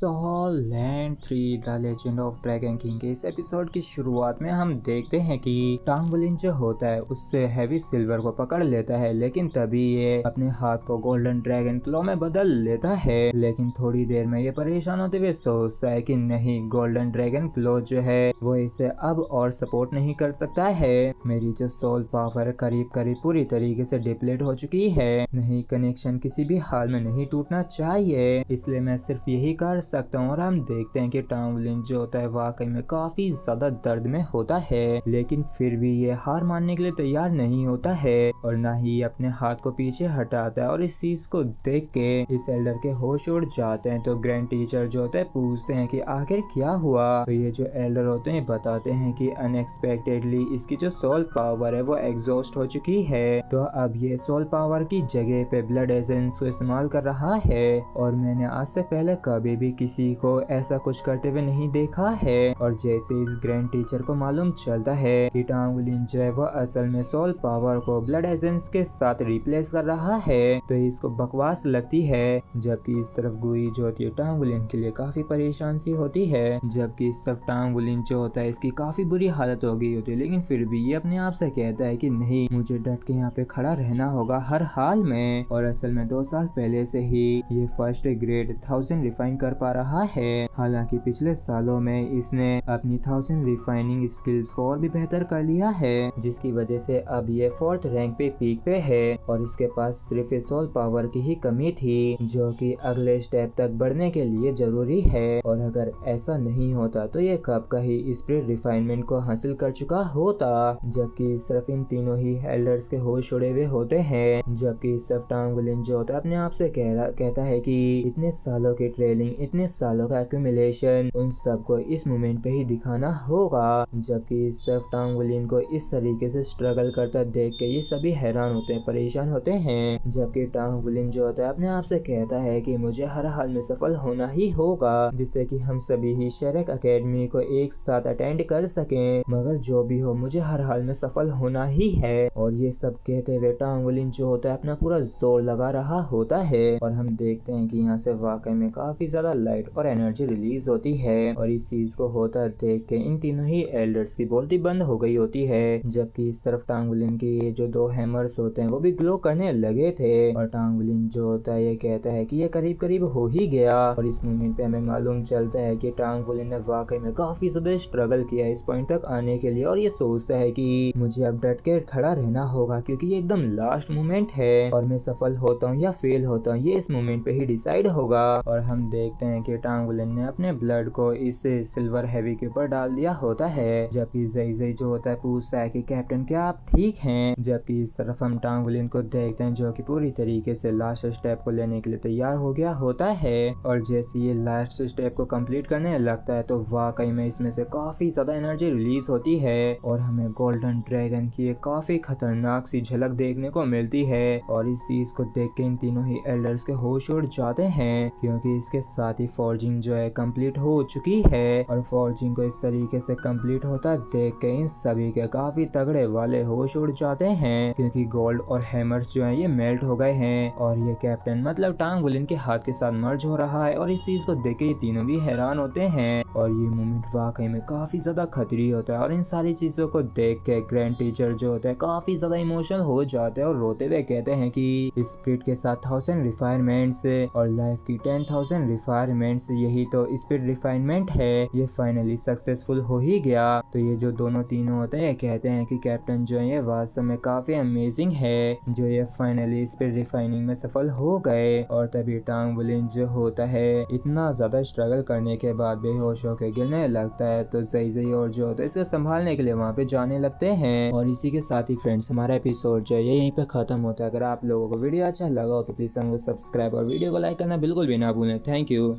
Land 3 the legend of dragon king के इस episode की शुरुआत में हम देखते हैं कि टांगवुलिन जो होता है उससे हैवी सिल्वर को पकड़ लेता है, लेकिन तभी ये अपने हाथ को गोल्डन ड्रैगन क्लो में बदल लेता है। लेकिन थोड़ी देर में ये परेशान होते हुए सोचता है कि नहीं, गोल्डन ड्रैगन क्लो जो है वो इसे अब और सपोर्ट नहीं कर सकता है। मेरी जो सोल पावर करीब करीब पूरी तरीके से डिप्लीट हो चुकी है। नहीं, कनेक्शन किसी भी हाल में नहीं टूटना चाहिए, इसलिए मैं सिर्फ यही कर सकता हूँ। और हम देखते हैं कि टांगवुलिन जो होता है वाकई में काफी ज्यादा दर्द में होता है, लेकिन फिर भी ये हार मानने के लिए तैयार नहीं होता है और ना ही अपने हाथ को पीछे हटाता है। और इस चीज को देख के इस एल्डर के होश उड़ जाते हैं। तो ग्रैंड टीचर जो होता है पूछते हैं कि आखिर क्या हुआ। तो ये जो एल्डर होते हैं बताते हैं कि अनएक्सपेक्टेडली इसकी जो सोल पावर है वो एग्जॉस्ट हो चुकी है, तो अब ये सोल पावर की जगह पे ब्लड एसेंस को इस्तेमाल कर रहा है। और मैंने आज से पहले कभी भी किसी को ऐसा कुछ करते हुए नहीं देखा है। और जैसे इस ग्रैंड टीचर को मालूम चलता है कि टांगवुलिन जो है वो असल में सोल पावर को ब्लड एसेंस के साथ रिप्लेस कर रहा है, तो इसको बकवास लगती है। जबकि इस तरफ गुई जो होती है टांगवुलिन के लिए काफी परेशान सी होती है, जबकि इस तरफ टांगवुलिन जो होता है इसकी काफी बुरी हालत हो गई होती है। लेकिन फिर भी ये अपने आप से कहता है कि नहीं, मुझे डट के यहाँ पे खड़ा रहना होगा हर हाल में। और असल में 2 साल पहले से ही ये फर्स्ट ग्रेड 1000 रिफाइन कर पा रहा है। हालांकि पिछले सालों में इसने अपनी 1000 रिफाइनिंग स्किल्स को और भी बेहतर कर लिया है, जिसकी वजह से अब ये 4th रैंक पे पीक पे है। और इसके पास सिर्फ सोल पावर की ही कमी थी, जो कि अगले स्टेप तक बढ़ने के लिए जरूरी है। और अगर ऐसा नहीं होता तो ये कब का ही स्पिरिट रिफाइनमेंट को हासिल कर चुका होता। जबकि सिर्फ इन तीनों ही एल्डर्स के होश उड़े हुए होते हैं। जबकि सिर्फ टांगवुलिन जो होता है अपने आप से कहता है कि इतने सालों की ट्रेनिंग, इतने सालों का एक्यूमुलेशन, उन सबको इस मोमेंट पे ही दिखाना होगा। जबकि इस तरफ टांगवुलिन को इस तरीके से स्ट्रगल करता देख के ये सभी हैरान होते हैं, परेशान होते हैं। जबकि टांगवुलिन जो होता है अपने आप से कहता है कि मुझे हर हाल में सफल होना ही होगा, जिससे कि हम सभी ही शेरेक एकेडमी को एक साथ अटेंड कर सकें। मगर जो भी हो, मुझे हर हाल में सफल होना ही है। और ये सब कहते हुए टांगवुलिन जो होता है अपना पूरा जोर लगा रहा होता है। और हम देखते हैं कि यहाँ से वाकई में काफी ज्यादा लाइट और एनर्जी रिलीज होती है। और इस चीज को होता देख के इन तीनों ही एल्डर्स की बोलती बंद हो गई होती है। जबकि इस तरफ टांगवुलिन के ये जो 2 हैमर्स होते हैं वो भी ग्लो करने लगे थे। और टांगवुलिन जो होता है ये कहता है कि ये करीब करीब हो ही गया। और इस मोमेंट पे हमें मालूम चलता है कि टांगवुलिन ने वाकई में काफी ज्यादा स्ट्रगल किया इस पॉइंट तक आने के लिए। और ये सोचता है कि मुझे अब डट के खड़ा रहना होगा, क्योंकि ये एकदम लास्ट मोमेंट है और मैं सफल होता हूँ या फेल होता हूँ ये इस मोमेंट पे ही डिसाइड होगा। और हम देखते हैं कि टांगवुलिन ने अपने ब्लड को इस सिल्वर हैवी के ऊपर डाल दिया होता है। जबकि ज़ई जो होता है पूछता है कि कैप्टन क्या आप ठीक हैं। जबकि इस तरफ हम टांगवुलिन को देखते हैं जो कि पूरी तरीके से लास्ट स्टेप को लेने के लिए तैयार हो गया होता है। और जैसे ये लास्ट स्टेप को कंप्लीट करने लगता है तो वाकई में इसमें से काफी ज्यादा एनर्जी रिलीज होती है और हमें गोल्डन ड्रैगन की एक काफी खतरनाक सी झलक देखने को मिलती है। और इस चीज को देख के इन तीनों ही एल्डर्स के होश उड़ जाते हैं, क्योंकि इसके साथ ही फॉर्जिंग जो है कंप्लीट हो चुकी है। और फॉर्जिंग को इस तरीके से कंप्लीट होता देख के इन सभी के काफी तगड़े वाले होश उड़ जाते हैं, क्योंकि गोल्ड और हैमर्स जो है ये मेल्ट हो गए हैं। और ये कैप्टन मतलब टांगवुलिन के हाथ के साथ मर्ज हो रहा है। और इस चीज को देख के ये तीनों भी हैरान होते हैं। और ये मोमेंट वाकई में काफी ज्यादा खतरी होता है। और इन सारी चीजों को देख के ग्रैंड टीचर जो होता है काफी ज्यादा इमोशनल हो जाते हैं और रोते हुए कहते हैं कि स्पिरिट के साथ 1000 रिफाइनमेंट्स और लाइफ की 10,000 रिफाइनमेंट्स, यही तो स्पिरिट रिफाइनमेंट है। ये फाइनली सक्सेसफुल हो ही गया। तो ये जो दोनों तीनों होते हैं कहते हैं कि कैप्टन जो है ये वास्तव में काफी अमेजिंग है, जो ये फाइनली स्पिरिट रिफाइनिंग में सफल हो गए। और तभी टांगवुलिन जो होता है इतना ज्यादा स्ट्रगल करने के बाद बेहोश होकर गिरने लगता है। तो ज़ई और जो होता है इसे संभालने के लिए वहाँ पे जाने लगते हैं। और इसी के साथ ही फ्रेंड्स हमारा एपिसोड जो है यहीं पे खत्म होता है। अगर आप लोगों को वीडियो अच्छा लगा हो तो प्लीज चैनल को सब्सक्राइब और वीडियो को लाइक करना बिल्कुल भी ना भूलें। Thank you.